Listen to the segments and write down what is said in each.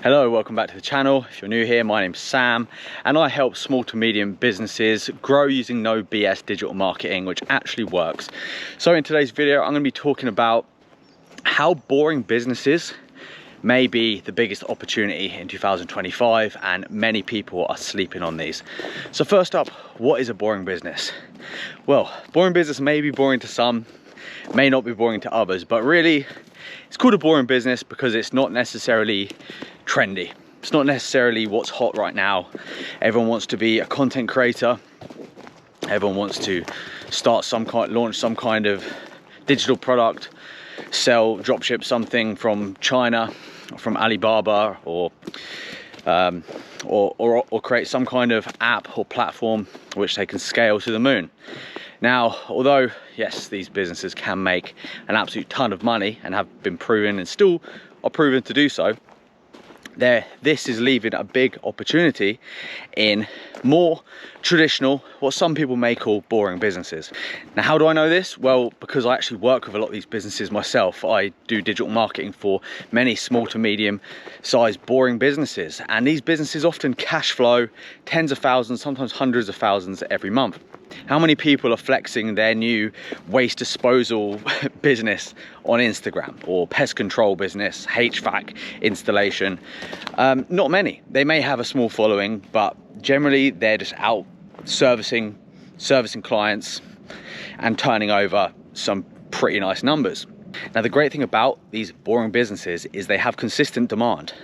Hello, welcome back to the channel. If you're new here, my name's Sam and I help small to medium businesses grow using no BS digital marketing, which actually works. So in today's video, I'm going to be talking about how boring businesses may be the biggest opportunity in 2025, and many people are sleeping on these. So first up, what is a boring business? Well, boring business may be boring to some, may not be boring to others, but really it's called a boring business because it's not necessarily trendy. It's not necessarily what's hot right now. Everyone wants to be a content creator. Everyone wants to launch some kind of digital product, sell, dropship something from China, from Alibaba, or create some kind of app or platform which they can scale to the moon. Now, although yes, these businesses can make an absolute ton of money and have been proven and still are proven to do so, this is leaving a big opportunity in more traditional, what some people may call boring businesses. Now, how do I know this? Well, because I actually work with a lot of these businesses myself. I do digital marketing for many small to medium sized boring businesses, and these businesses often cash flow tens of thousands, sometimes hundreds of thousands every month. How many people are flexing their new waste disposal business on Instagram, or pest control business, HVAC installation? Not many. They may have a small following, but generally they're just out servicing clients and turning over some pretty nice numbers. Now, the great thing about these boring businesses is they have consistent demand,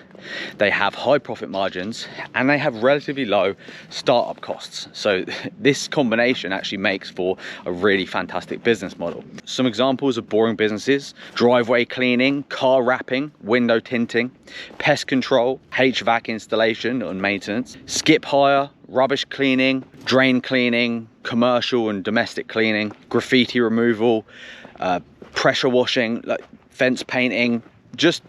they have high profit margins, and they have relatively low startup costs. So this combination actually makes for a really fantastic business model. Some examples of boring businesses: driveway cleaning, car wrapping, window tinting, pest control, HVAC installation and maintenance, skip hire, rubbish cleaning, drain cleaning, commercial and domestic cleaning, graffiti removal, pressure washing, like fence painting.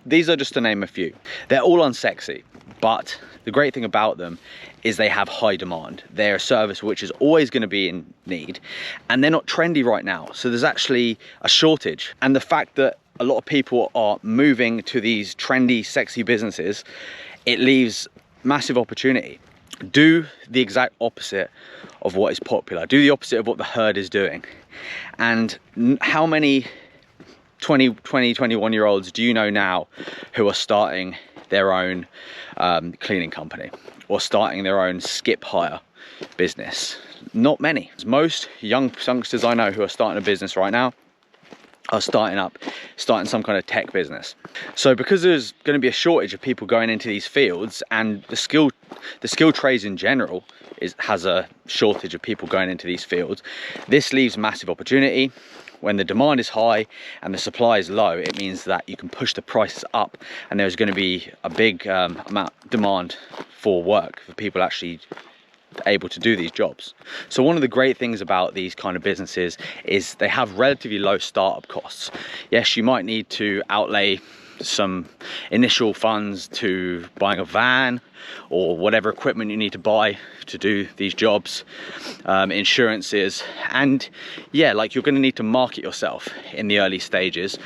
These are just to name a few. They're all unsexy, but the great thing about them is they have high demand. They're a service which is always going to be in need, and they're not trendy right now. So there's actually a shortage. And the fact that a lot of people are moving to these trendy, sexy businesses, it leaves massive opportunity. Do the exact opposite of what is popular. Do the opposite of what the herd is doing. And how many 21-year-olds do you know now who are starting their own cleaning company or starting their own skip hire business? Not many. Most youngsters I know who are starting a business right now are starting some kind of tech business. So because there's going to be a shortage of people going into these fields, and the skill trades in general has a shortage of people going into these fields, this leaves massive opportunity. When the demand is high and the supply is low, it means that you can push the prices up, and there's going to be a big demand for work, for people actually able to do these jobs. So one of the great things about these kind of businesses is they have relatively low startup costs. Yes, you might need to outlay some initial funds to buying a van or whatever equipment you need to buy to do these jobs, insurances, and yeah, like you're going to need to market yourself in the early stages.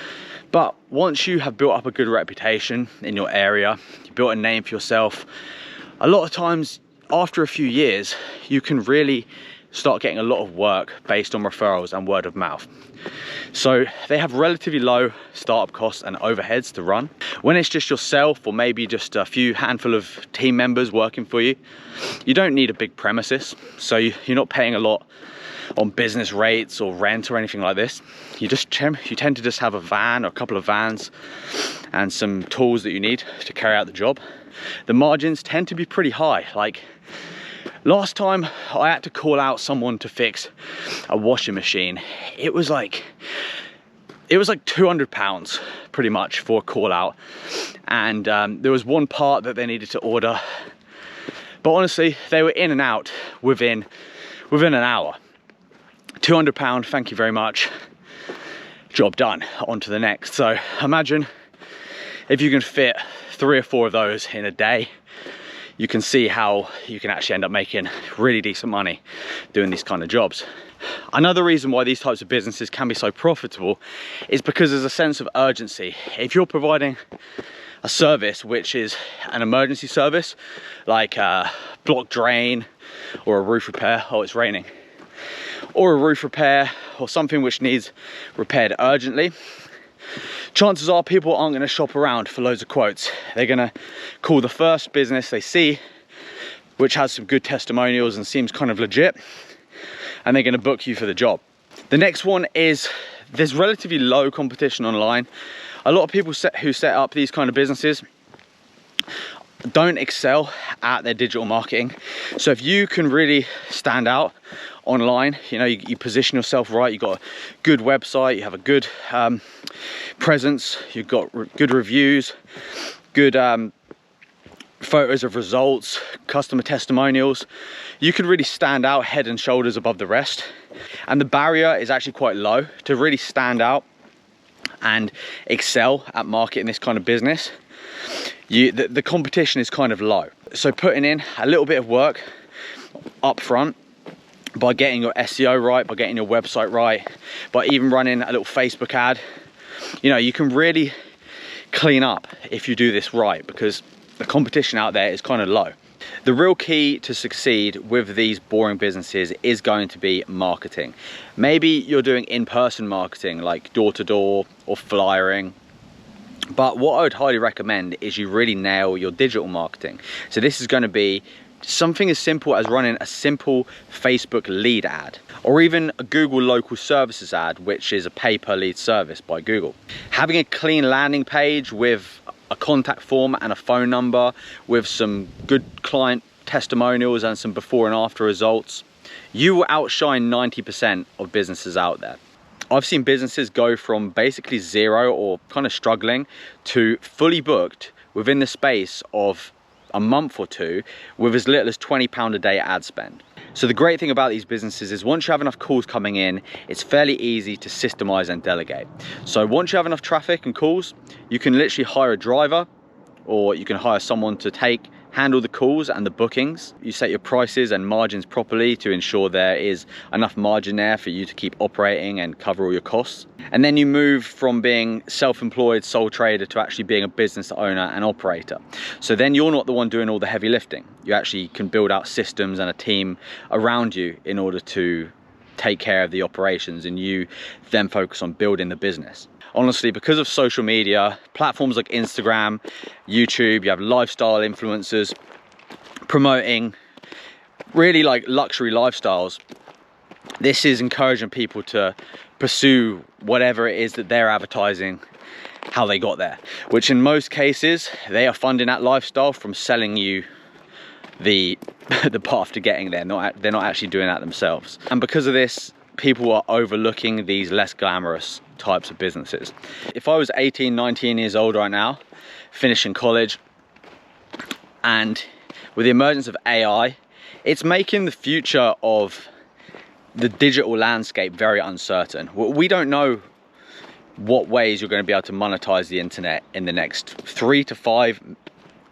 But once you have built up a good reputation in your area, you built a name for yourself, a lot of times after a few years you can really start getting a lot of work based on referrals and word of mouth. So they have relatively low startup costs and overheads to run. When it's just yourself, or maybe just a handful of team members working for you, you don't need a big premises. So you're not paying a lot on business rates or rent or anything like this. You tend to just have a van or a couple of vans and some tools that you need to carry out the job. The margins tend to be pretty high. Like last time I had to call out someone to fix a washing machine, it was like £200 pretty much for a call out, and there was one part that they needed to order, but honestly they were in and out within an hour. £200, thank you very much, job done, on to the next. So imagine if you can fit 3 or 4 of those in a day, you can see how you can actually end up making really decent money doing these kind of jobs. Another reason why these types of businesses can be so profitable is because there's a sense of urgency. If you're providing a service which is an emergency service, like a block drain or a roof repair. Oh, it's raining. Or a roof repair or something which needs repaired urgently, chances are people aren't going to shop around for loads of quotes. They're going to call the first business they see which has some good testimonials and seems kind of legit, and they're going to book you for the job. The next one is there's relatively low competition online. A lot of people who set up these kind of businesses don't excel at their digital marketing. So if you can really stand out online, you know, you position yourself right, you've got a good website, you have a good presence, you've got good reviews, good photos of results, customer testimonials, you can really stand out head and shoulders above the rest. And the barrier is actually quite low to really stand out and excel at marketing this kind of business. The competition is kind of low. So putting in a little bit of work up front by getting your SEO right, by getting your website right, by even running a little Facebook ad, you know, you can really clean up if you do this right, because the competition out there is kind of low. The real key to succeed with these boring businesses is going to be marketing. Maybe you're doing in-person marketing like door-to-door or flyering, but what I would highly recommend is you really nail your digital marketing. So this is going to be something as simple as running a simple Facebook lead ad, or even a Google local services ad, which is a pay-per-lead service by Google. Having a clean landing page with a contact form and a phone number with some good client testimonials and some before and after results, you will outshine 90% of businesses out there. I've seen businesses go from basically zero or kind of struggling to fully booked within the space of a month or two with as little as £20 a day ad spend. So the great thing about these businesses is once you have enough calls coming in, it's fairly easy to systemize and delegate. So once you have enough traffic and calls, you can literally hire a driver, or you can hire someone to handle the calls and the bookings. You set your prices and margins properly to ensure there is enough margin there for you to keep operating and cover all your costs. And then you move from being self-employed sole trader to actually being a business owner and operator. So then you're not the one doing all the heavy lifting. You actually can build out systems and a team around you in order to take care of the operations, and you then focus on building the business. Honestly, because of social media, platforms like Instagram, YouTube, you have lifestyle influencers promoting really like luxury lifestyles. This is encouraging people to pursue whatever it is that they're advertising, how they got there, which in most cases, they are funding that lifestyle from selling you the path to getting there. They're not actually doing that themselves. And because of this, people are overlooking these less glamorous types of businesses. If I was 18, 19 years old right now, finishing college, and with the emergence of AI, it's making the future of the digital landscape very uncertain. We don't know what ways you're going to be able to monetize the internet in the next 3 to 5,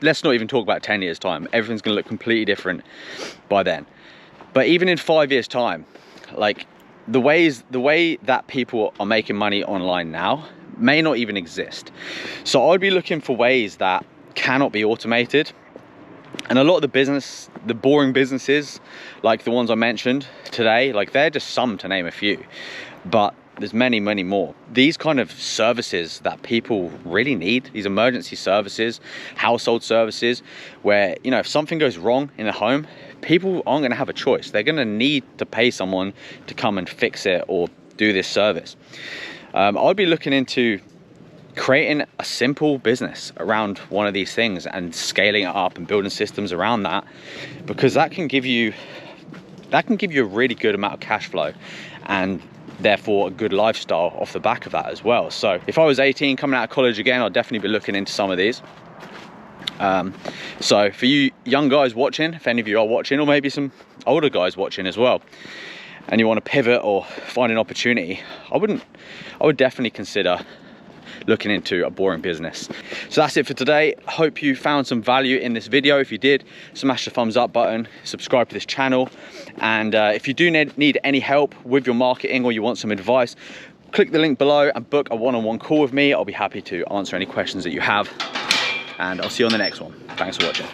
let's not even talk about 10 years time. Everything's going to look completely different by then. But even in 5 years time, like the way that people are making money online now may not even exist. So I'd be looking for ways that cannot be automated. And a lot of the boring businesses, like the ones I mentioned today, like they're just some to name a few, but there's many, many more. These kind of services that people really need, these emergency services, household services, where, you know, if something goes wrong in a home, people aren't going to have a choice. They're going to need to pay someone to come and fix it or do this service. I'd be looking into creating a simple business around one of these things and scaling it up and building systems around that, because that can give you a really good amount of cash flow and therefore a good lifestyle off the back of that as well. So if I was 18 coming out of college again, I'd definitely be looking into some of these. So for you young guys watching, if any of you are watching, or maybe some older guys watching as well, and you want to pivot or find an opportunity, I would definitely consider looking into a boring business. So that's it for today. Hope you found some value in this video. If you did, smash the thumbs up button, subscribe to this channel, and if you do need any help with your marketing or you want some advice, click the link below and book a one-on-one call with me. I'll be happy to answer any questions that you have. and I'll see you on the next one. Thanks for watching.